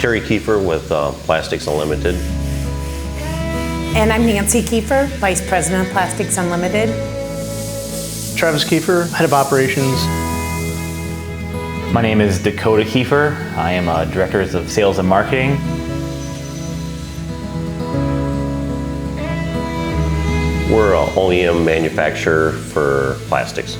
Terry Kieffer with Plastics Unlimited. And I'm Nancy Kieffer, Vice President of Plastics Unlimited. Travis Kieffer, Head of Operations. My name is Dakota Kieffer. I am Director of Sales and Marketing. We're an OEM manufacturer for plastics.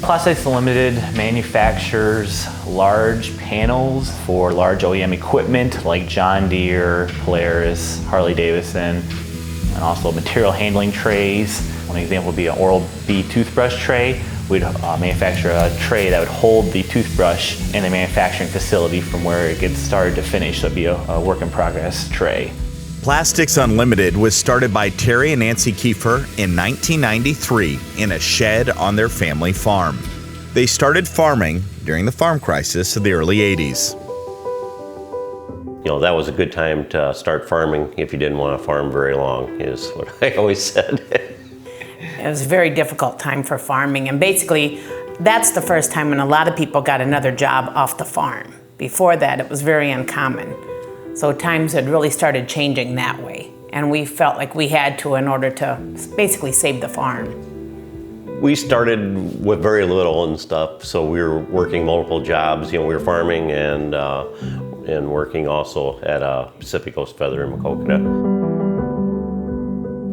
Plastics Unlimited manufactures large panels for large OEM equipment like John Deere, Polaris, Harley-Davidson, and also material handling trays. One example would be an Oral-B toothbrush tray. We'd manufacture a tray that would hold the toothbrush in the manufacturing facility from where it gets started to finish. So it'd be a work in progress tray. Plastics Unlimited was started by Terry and Nancy Kieffer in 1993 in a shed on their family farm. They started farming during the farm crisis of the early 80s. You know, that was a good time to start farming if you didn't want to farm very long, is what I always said. It was a very difficult time for farming, and basically that's the first time when a lot of people got another job off the farm. Before that, it was very uncommon. So times had really started changing that way, and we felt like we had to in order to basically save the farm. We started with very little and stuff, so we were working multiple jobs. You know, we were farming and working also at Pacific Coast Feather in Maquoketa.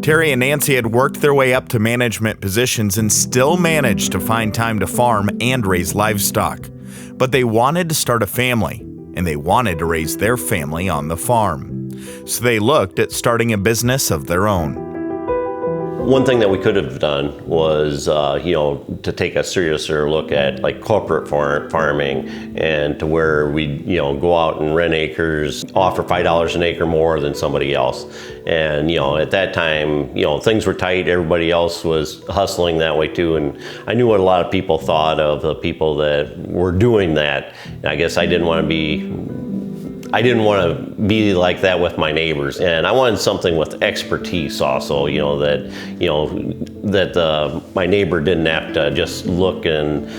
Terry and Nancy had worked their way up to management positions and still managed to find time to farm and raise livestock. But they wanted to start a family, and they wanted to raise their family on the farm. So they looked at starting a business of their own. One thing that we could have done was, to take a seriouser look at like corporate farming, and to where we, go out and rent acres, offer $5 an acre more than somebody else. And, at that time, things were tight. Everybody else was hustling that way too. And I knew what a lot of people thought of the people that were doing that. I guess I didn't want to be like that with my neighbors, and I wanted something with expertise also. That my neighbor didn't have to just look and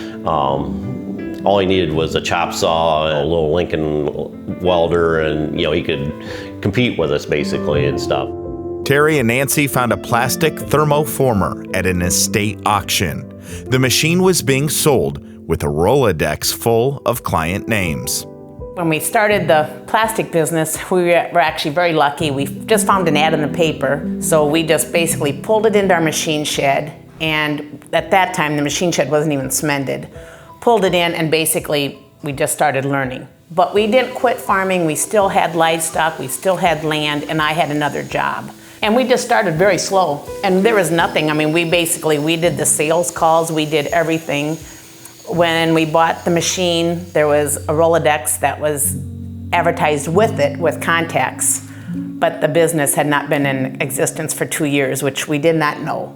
all he needed was a chop saw, a little Lincoln welder, and he could compete with us basically and stuff. Terry and Nancy found a plastic thermoformer at an estate auction. The machine was being sold with a Rolodex full of client names. When we started the plastic business, we were actually very lucky. We just found an ad in the paper, so we just basically pulled it into our machine shed, and at that time the machine shed wasn't even cemented. Pulled it in, and basically we just started learning. But we didn't quit farming. We still had livestock, we still had land, and I had another job. And we just started very slow, and there was nothing. I mean, we did the sales calls, we did everything. When we bought the machine, there was a Rolodex that was advertised with it, with contacts, but the business had not been in existence for 2 years, which we did not know.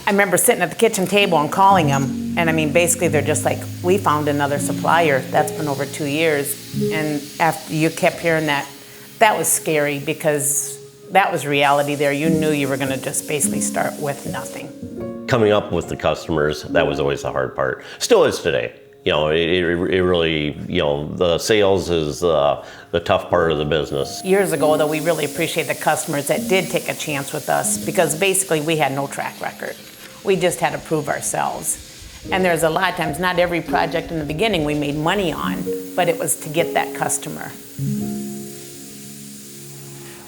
I remember sitting at the kitchen table and calling them, and I mean, basically they're just like, we found another supplier. That's been over 2 years. And after you kept hearing that, that was scary, because that was reality there. You knew you were gonna just basically start with nothing. Coming up with the customers, that was always the hard part. Still is today. It really, the sales is the tough part of the business. Years ago, though, we really appreciate the customers that did take a chance with us, because basically we had no track record. We just had to prove ourselves. And there's a lot of times, not every project in the beginning we made money on, but it was to get that customer.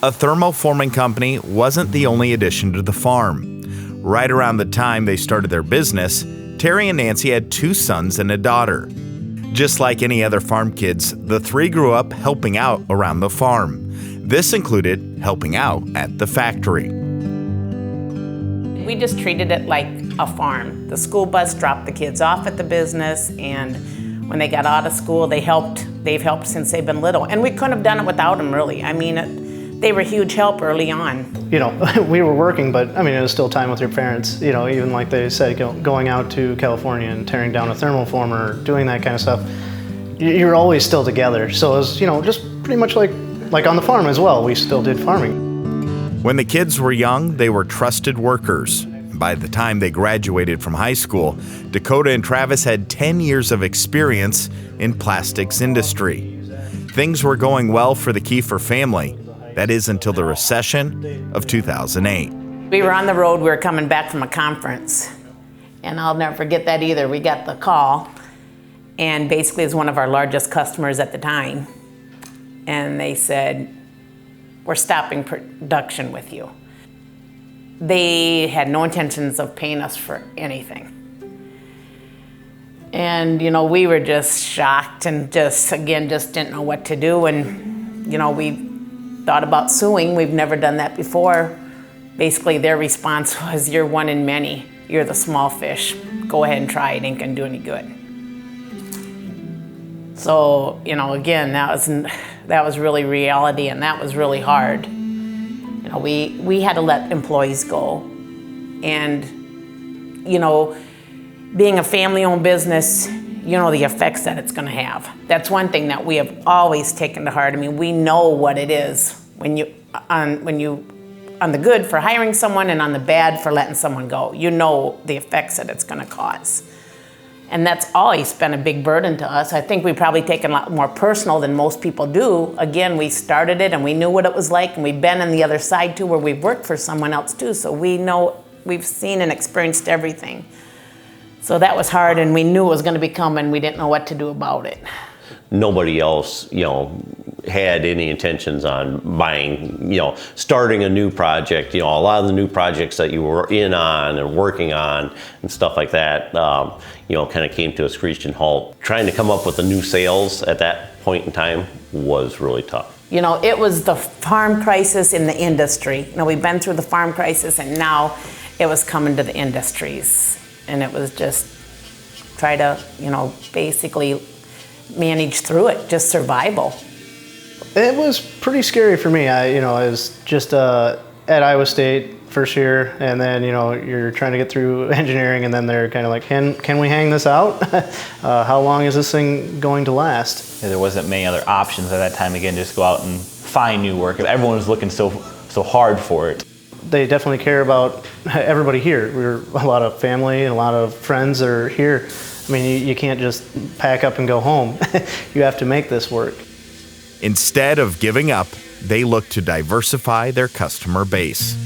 A thermoforming company wasn't the only addition to the farm. Right around the time they started their business, Terry and Nancy had 2 sons and a daughter. Just like any other farm kids, the 3 grew up helping out around the farm. This included helping out at the factory. We just treated it like a farm. The school bus dropped the kids off at the business, and when they got out of school, they've helped since they've been little. And we couldn't have done it without them, really. I mean, they were a huge help early on. We were working, but I mean, it was still time with your parents. Even like they said, going out to California and tearing down a thermoformer, doing that kind of stuff. You're always still together. So it was, just pretty much like on the farm as well. We still did farming. When the kids were young, they were trusted workers. By the time they graduated from high school, Dakota and Travis had 10 years of experience in plastics industry. Things were going well for the Kieffer family. That is until the recession of 2008. We were on the road, we were coming back from a conference, and I'll never forget that either. We got the call, and basically it was one of our largest customers at the time, and they said, "We're stopping production with you." They had no intentions of paying us for anything. And, we were just shocked and just didn't know what to do. And, we thought about suing. We've never done that before. Basically, their response was, "You're one in many. You're the small fish. Go ahead and try it. Ain't gonna do any good." So, again, that was really reality, and that was really hard. We had to let employees go. And, being a family-owned business, the effects that it's gonna have. That's one thing that we have always taken to heart. I mean, we know what it is when you on the good for hiring someone and on the bad for letting someone go. You know the effects that it's gonna cause. And that's always been a big burden to us. I think we've probably taken a lot more personal than most people do. Again, we started it and we knew what it was like, and we've been on the other side too, where we've worked for someone else too. So we know, we've seen and experienced everything. So that was hard, and we knew it was gonna be coming. We didn't know what to do about it. Nobody else, had any intentions on buying, starting a new project. A lot of the new projects that you were in on and working on and stuff like that, kind of came to a screeching halt. Trying to come up with the new sales at that point in time was really tough. It was the farm crisis in the industry. We've been through the farm crisis, and now it was coming to the industries. And it was just try to, basically manage through it, just survival. It was pretty scary for me. I was just at Iowa State first year, and then you're trying to get through engineering, and then they're kind of like, can we hang this out? How long is this thing going to last? There wasn't many other options at that time. Again, just go out and find new work. Everyone was looking so hard for it. They definitely care about everybody here. We're a lot of family and a lot of friends are here. I mean, you can't just pack up and go home. You have to make this work. Instead of giving up, they look to diversify their customer base.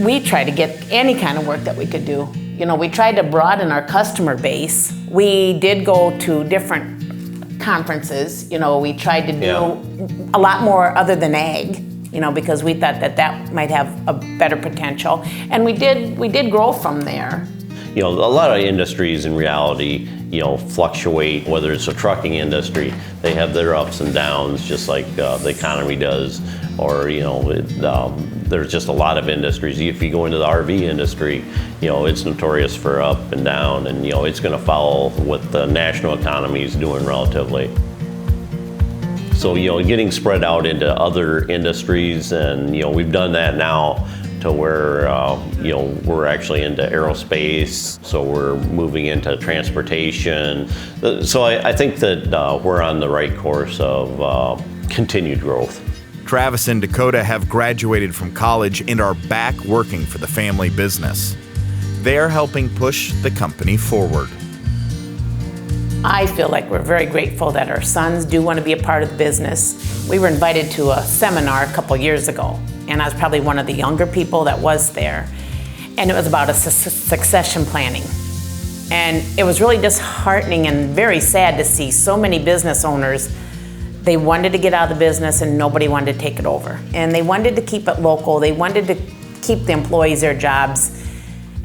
We tried to get any kind of work that we could do. We tried to broaden our customer base. We did go to different conferences. We tried to do a lot more other than ag, because we thought that might have a better potential. And we did grow from there. A lot of industries in reality, fluctuate, whether it's a trucking industry, they have their ups and downs just like the economy does, or, there's just a lot of industries. If you go into the RV industry, it's notorious for up and down, and, it's gonna follow what the national economy is doing relatively. So, getting spread out into other industries, and, we've done that now to where, we're actually into aerospace, so we're moving into transportation. So I think that we're on the right course of continued growth. Travis and Dakota have graduated from college and are back working for the family business. They are helping push the company forward. I feel like we're very grateful that our sons do want to be a part of the business. We were invited to a seminar a couple years ago, and I was probably one of the younger people that was there. And it was about succession planning. And it was really disheartening and very sad to see so many business owners, they wanted to get out of the business and nobody wanted to take it over. And they wanted to keep it local. They wanted to keep the employees their jobs.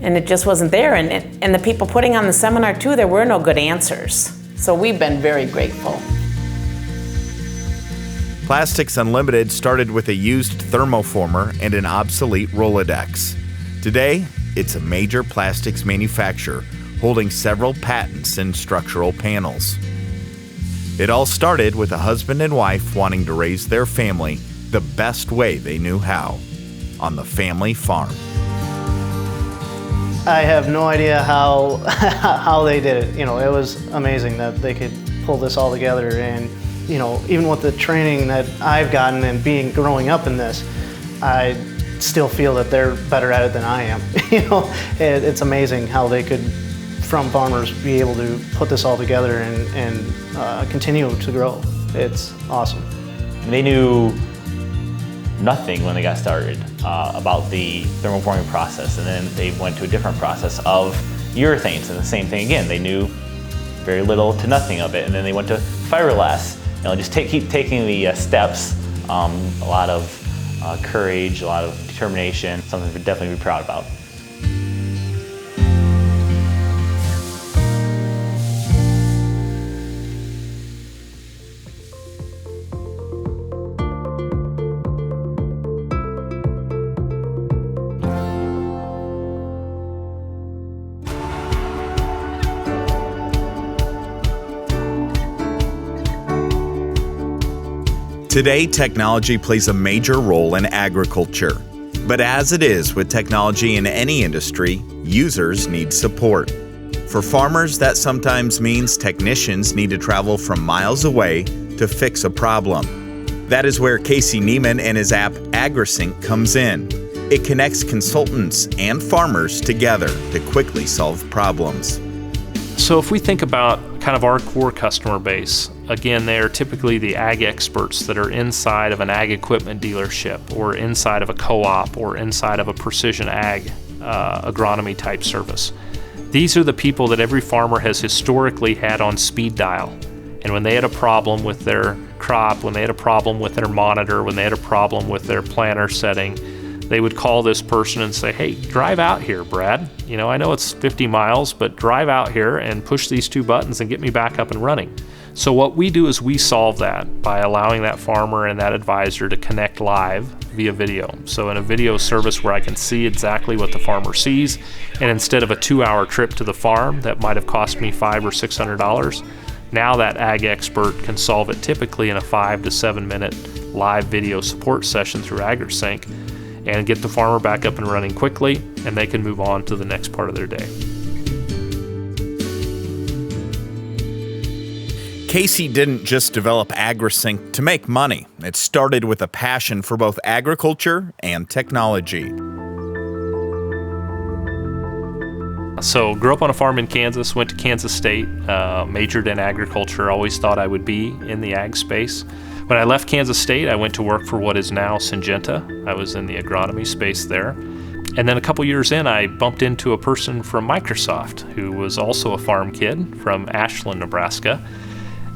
And it just wasn't there. And the people putting on the seminar too, there were no good answers. So we've been very grateful. Plastics Unlimited started with a used thermoformer and an obsolete Rolodex. Today, it's a major plastics manufacturer holding several patents in structural panels. It all started with a husband and wife wanting to raise their family the best way they knew how, on the family farm. I have no idea how they did it. It was amazing that they could pull this all together, and even with the training that I've gotten and growing up in this, I still feel that they're better at it than I am. It's amazing how they could, from farmers, be able to put this all together and continue to grow. It's awesome. They knew nothing when they got started about the thermoforming process, and then they went to a different process of urethanes, and the same thing again. They knew very little to nothing of it, and then they went to fiberglass. Just keep taking the steps. A lot of courage, a lot of determination, something to definitely be proud about. Today, technology plays a major role in agriculture. But as it is with technology in any industry, users need support. For farmers, that sometimes means technicians need to travel from miles away to fix a problem. That is where Casey Niemann and his app Agrisync comes in. It connects consultants and farmers together to quickly solve problems. So if we think about kind of our core customer base, again, they are typically the ag experts that are inside of an ag equipment dealership or inside of a co-op or inside of a precision ag agronomy type service. These are the people that every farmer has historically had on speed dial. And when they had a problem with their crop, when they had a problem with their monitor, when they had a problem with their planter setting, they would call this person and say, hey, drive out here, Brad. I know it's 50 miles, but drive out here and push these 2 buttons and get me back up and running. So what we do is we solve that by allowing that farmer and that advisor to connect live via video. So in a video service where I can see exactly what the farmer sees, and instead of a 2-hour trip to the farm that might have cost me $500 or $600, now that ag expert can solve it typically in a 5 to 7 minute live video support session through Agrisync, and get the farmer back up and running quickly, and they can move on to the next part of their day. Casey didn't just develop Agrisync to make money. It started with a passion for both agriculture and technology. So grew up on a farm in Kansas, went to Kansas State, majored in agriculture, always thought I would be in the ag space. When I left Kansas State, I went to work for what is now Syngenta. I was in the agronomy space there. And then a couple years in, I bumped into a person from Microsoft who was also a farm kid from Ashland, Nebraska.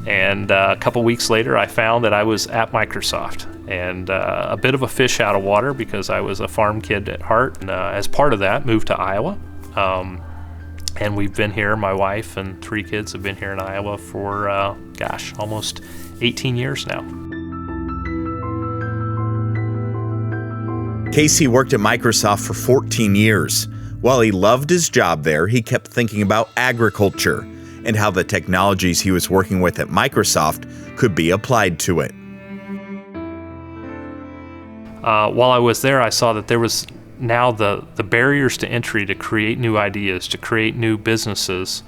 And a couple weeks later, I found that I was at Microsoft, and a bit of a fish out of water because I was a farm kid at heart. And as part of that, moved to Iowa. And we've been here, my wife and 3 kids have been here in Iowa for, almost 18 years now. Casey worked at Microsoft for 14 years. While he loved his job there, he kept thinking about agriculture and how the technologies he was working with at Microsoft could be applied to it. While I was there, I saw that there was now the barriers to entry to create new ideas, to create new businesses,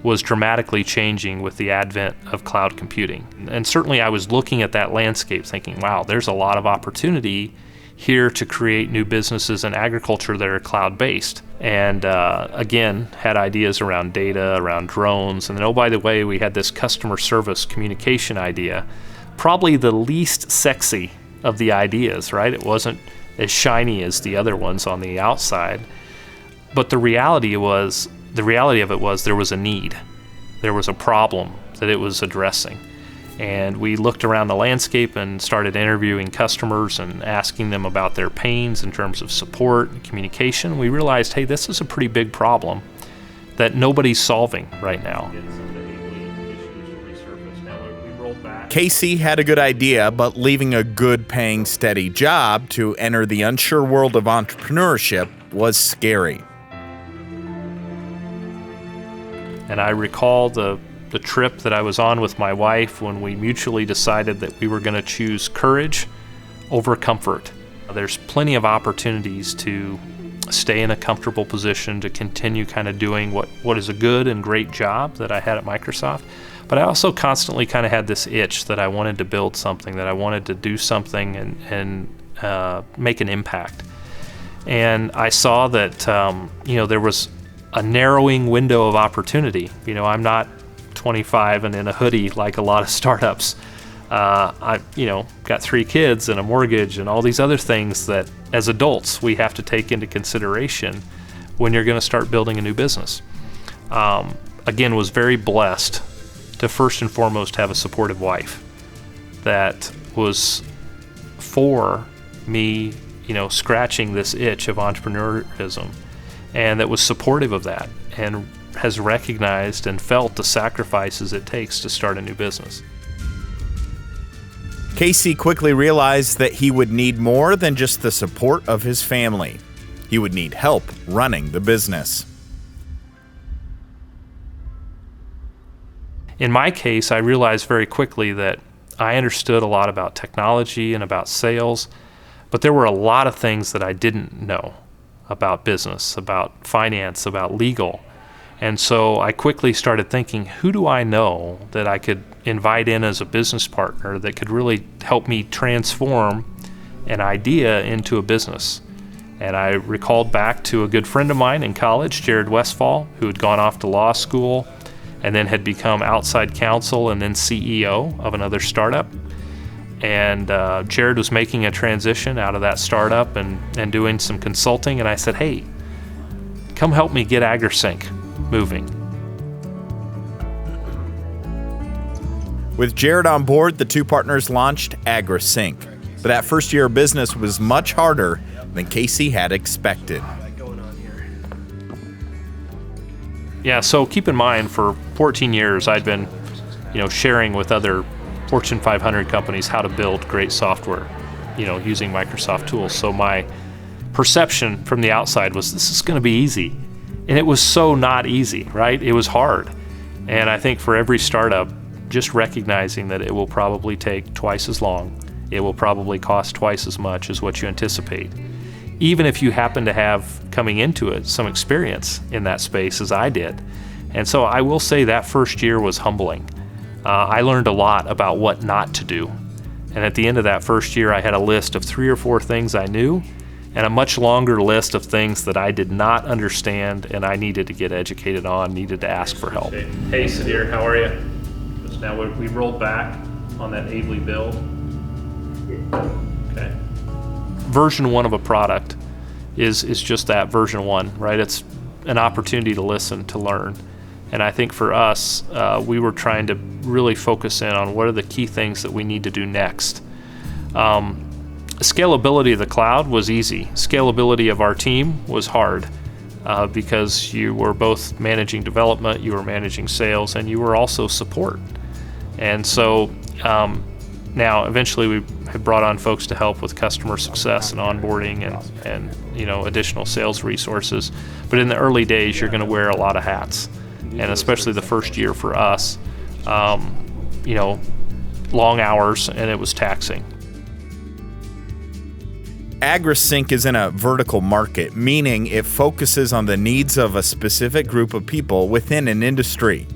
was dramatically changing with the advent of cloud computing. And certainly I was looking at that landscape thinking, wow, there's a lot of opportunity here to create new businesses in agriculture that are cloud-based. And again, had ideas around data, around drones. And then, oh, by the way, we had this customer service communication idea, probably the least sexy of the ideas, right? It wasn't as shiny as the other ones on the outside. But the reality of it was there was a need. There was a problem that it was addressing. And we looked around the landscape and started interviewing customers and asking them about their pains in terms of support and communication. We realized, hey, this is a pretty big problem that nobody's solving right now. Casey had a good idea, but leaving a good paying, steady job to enter the unsure world of entrepreneurship was scary. And I recall the trip that I was on with my wife when we mutually decided that we were going to choose courage over comfort. There's plenty of opportunities to stay in a comfortable position, to continue kind of doing what is a good and great job that I had at Microsoft. But I also constantly kind of had this itch that I wanted to build something, that I wanted to do something and make an impact. And I saw that, there was a narrowing window of opportunity. I'm not 25 and in a hoodie like a lot of startups. I got 3 kids and a mortgage and all these other things that as adults we have to take into consideration when you're going to start building a new business. Again, was very blessed to first and foremost have a supportive wife that was for me, scratching this itch of entrepreneurism, and that was supportive of that and has recognized and felt the sacrifices it takes to start a new business. Casey quickly realized that he would need more than just the support of his family. He would need help running the business. In my case, I realized very quickly that I understood a lot about technology and about sales, but there were a lot of things that I didn't know about business, about finance, about legal. And so I quickly started thinking, who do I know that I could invite in as a business partner that could really help me transform an idea into a business? And I recalled back to a good friend of mine in college, Jared Westfall, who had gone off to law school and then had become outside counsel and then CEO of another startup. And Jared was making a transition out of that startup and doing some consulting. And I said, hey, come help me get Agrisync moving. With Jared on board, the two partners launched Agrisync. But that first year of business was much harder than Casey had expected. Yeah, so keep in mind, for 14 years, I'd been, sharing with other Fortune 500 companies how to build great software, using Microsoft tools. So my perception from the outside was this is going to be easy. And it was so not easy, right? It was hard. And I think for every startup, just recognizing that it will probably take twice as long, it will probably cost twice as much as what you anticipate. Even if you happen to have, coming into it, some experience in that space as I did. And so I will say that first year was humbling. I learned a lot about what not to do. And at the end of that first year, I had a list of 3 or 4 things I knew and a much longer list of things that I did not understand and I needed to get educated on, needed to ask for help. Hey, Sadir, how are you? Just now we rolled back on that Ably build. Okay. Version 1 of a product is just that, version 1, right? It's an opportunity to listen, to learn. And I think for us, we were trying to really focus in on what are the key things that we need to do next. Scalability of the cloud was easy. Scalability of our team was hard because you were both managing development, you were managing sales, and you were also support. And so now eventually we have brought on folks to help with customer success and onboarding and additional sales resources. But in the early days, you're going to wear a lot of hats. And especially the first year for us, long hours, and it was taxing. Agrisync is in a vertical market, meaning it focuses on the needs of a specific group of people within an industry.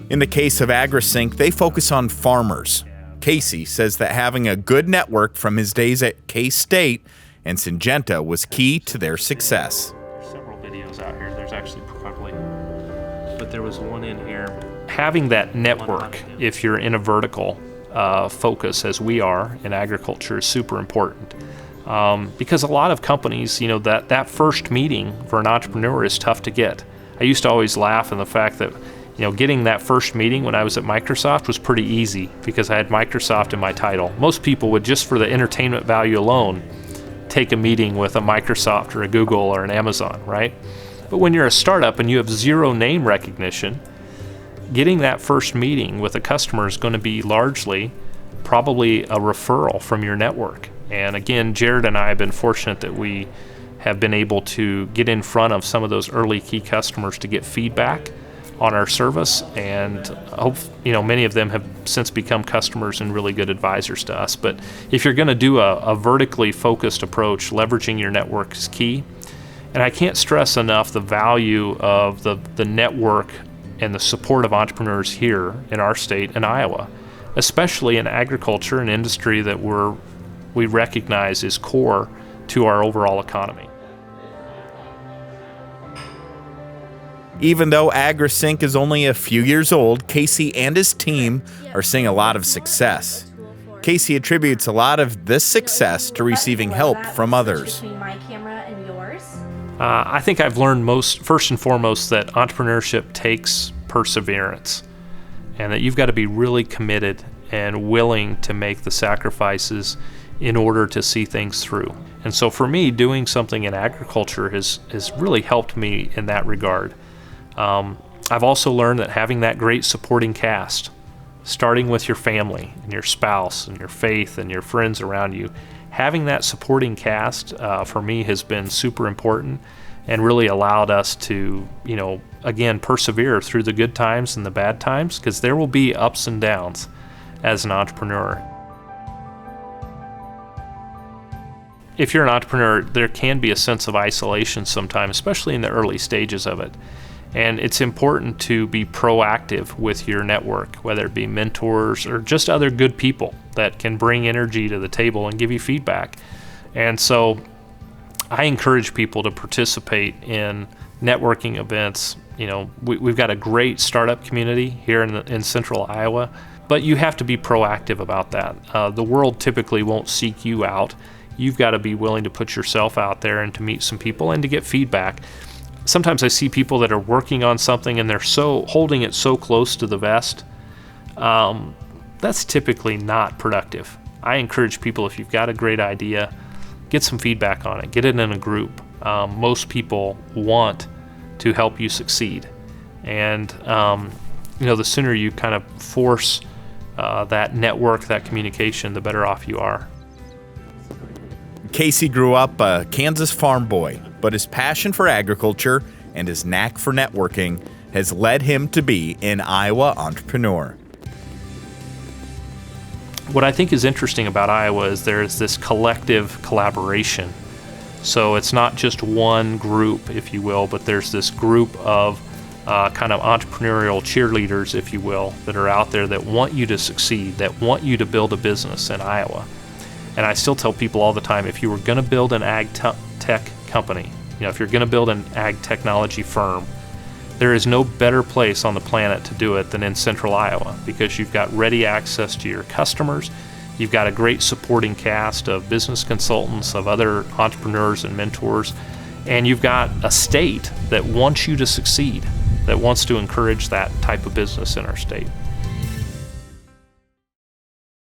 In the case of Agrisync, they focus on farmers. Casey says that having a good network from his days at K-State and Syngenta was key to their success. There's several videos out here. There's actually probably, but there was one in here. Having that network, if you're in a vertical focus, as we are in agriculture, is super important. Because a lot of companies, that first meeting for an entrepreneur is tough to get. I used to always laugh in the fact that, getting that first meeting when I was at Microsoft was pretty easy because I had Microsoft in my title. Most people would, just for the entertainment value alone, take a meeting with a Microsoft or a Google or an Amazon, right? But when you're a startup and you have zero name recognition, getting that first meeting with a customer is going to be largely probably a referral from your network. And again, Jared and I have been fortunate that we have been able to get in front of some of those early key customers to get feedback on our service, and hope many of them have since become customers and really good advisors to us. But if you're going to do a vertically focused approach, leveraging your network is key. And I can't stress enough the value of the network and the support of entrepreneurs here in our state in Iowa, especially in agriculture, an industry that we recognize is core to our overall economy. Even though Agrisync is only a few years old, Casey and his team are seeing a lot of success. Casey attributes a lot of this success to receiving help from others. I think I've learned first and foremost, that entrepreneurship takes perseverance, and that you've got to be really committed and willing to make the sacrifices in order to see things through. And so for me, doing something in agriculture has really helped me in that regard. I've also learned that having that great supporting cast, starting with your family and your spouse and your faith and your friends around you, having that supporting cast for me has been super important and really allowed us to, again, persevere through the good times and the bad times, because there will be ups and downs as an entrepreneur. If you're an entrepreneur, there can be a sense of isolation sometimes, especially in the early stages of it. And it's important to be proactive with your network, whether it be mentors or just other good people that can bring energy to the table and give you feedback. And so I encourage people to participate in networking events. We've got a great startup community here in central Iowa, but you have to be proactive about that. The world typically won't seek you out. You've got to be willing to put yourself out there and to meet some people and to get feedback. Sometimes I see people that are working on something and they're holding it so close to the vest. That's typically not productive. I encourage people, if you've got a great idea, get some feedback on it. Get it in a group. Most people want to help you succeed. And, the sooner you kind of force that network, that communication, the better off you are. Casey grew up a Kansas farm boy, but his passion for agriculture and his knack for networking has led him to be an Iowa entrepreneur. What I think is interesting about Iowa is there's this collective collaboration. So it's not just one group, if you will, but there's this group of kind of entrepreneurial cheerleaders, if you will, that are out there that want you to succeed, that want you to build a business in Iowa. And I still tell people all the time, if you were going to build an ag tech company, if you're going to build an ag technology firm, there is no better place on the planet to do it than in central Iowa, because you've got ready access to your customers, you've got a great supporting cast of business consultants, of other entrepreneurs and mentors, and you've got a state that wants you to succeed, that wants to encourage that type of business in our state.